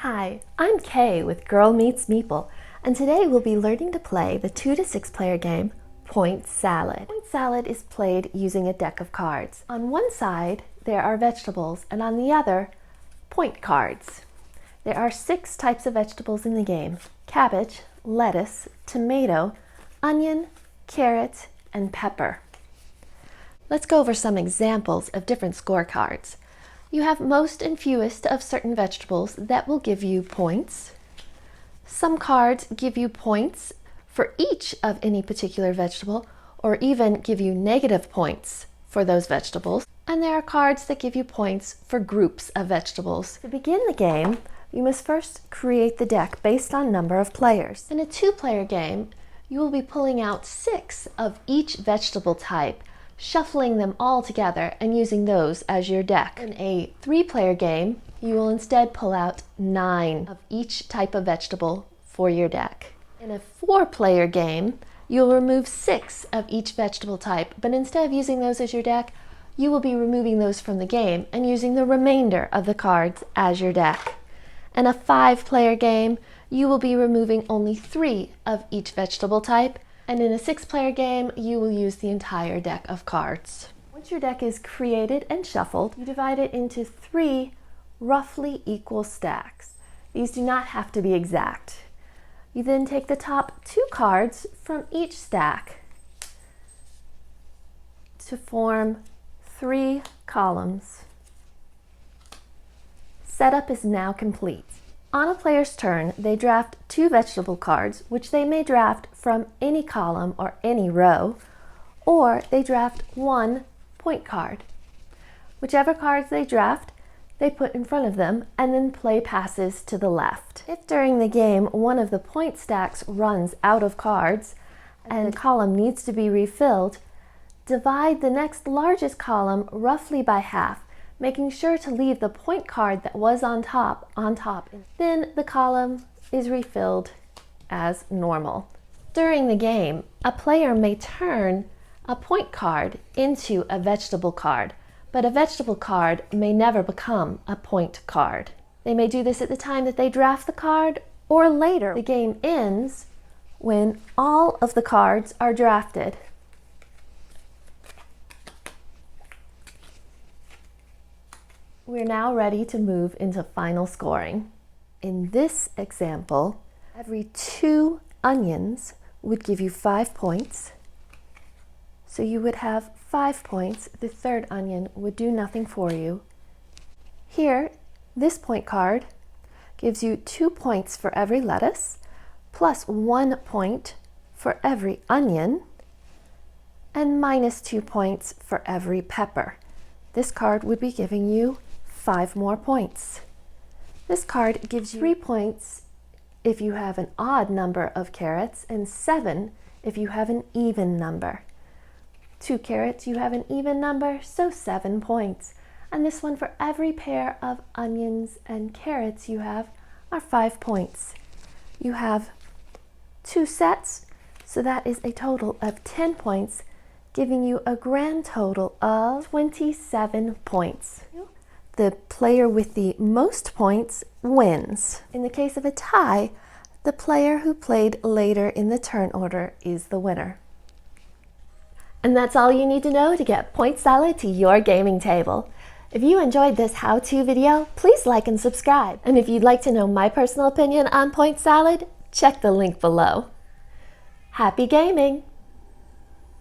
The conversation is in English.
Hi, I'm Kay with Girl Meets Meeple, and today we'll be learning to play the 2 to 6 player game, Point Salad. Point Salad is played using a deck of cards. On one side, there are vegetables, and on the other, point cards. There are 6 types of vegetables in the game: cabbage, lettuce, tomato, onion, carrot, and pepper. Let's go over some examples of different scorecards. You have most and fewest of certain vegetables that will give you points. Some cards give you points for each of any particular vegetable, or even give you negative points for those vegetables. And there are cards that give you points for groups of vegetables. To begin the game, you must first create the deck based on number of players. In a 2-player game, you will be pulling out 6 of each vegetable type, shuffling them all together and using those as your deck. In a 3-player game, you will instead pull out 9 of each type of vegetable for your deck. In a 4-player game, you'll remove 6 of each vegetable type, but instead of using those as your deck, you will be removing those from the game and using the remainder of the cards as your deck. In a 5-player game, you will be removing only 3 of each vegetable type, and in a 6-player game, you will use the entire deck of cards. Once your deck is created and shuffled, you divide it into 3 roughly equal stacks. These do not have to be exact. You then take the top 2 cards from each stack to form 3 columns. Setup is now complete. On a player's turn, they draft 2 vegetable cards, which they may draft from any column or any row, or they draft 1 point card. Whichever cards they draft, they put in front of them and then play passes to the left. If during the game one of the point stacks runs out of cards and the column needs to be refilled, divide the next largest column roughly by half, making sure to leave the point card that was on top. Then the column is refilled as normal. During the game, a player may turn a point card into a vegetable card, but a vegetable card may never become a point card. They may do this at the time that they draft the card or later. The game ends when all of the cards are drafted. We're now ready to move into final scoring. In this example, every 2 onions would give you 5 points. So you would have 5 points. The 3rd onion would do nothing for you. Here, this point card gives you 2 points for every lettuce, plus 1 point for every onion, and minus 2 points for every pepper. This card would be giving you 5 more points. This card gives you 3 points if you have an odd number of carrots and 7 if you have an even number. 2 carrots, you have an even number, so 7 points. And this one, for every pair of onions and carrots you have, are 5 points. You have 2 sets, so that is a total of 10 points, giving you a grand total of 27 points. The player with the most points wins. In the case of a tie, the player who played later in the turn order is the winner. And that's all you need to know to get Point Salad to your gaming table. If you enjoyed this how-to video, please like and subscribe. And if you'd like to know my personal opinion on Point Salad, check the link below. Happy gaming!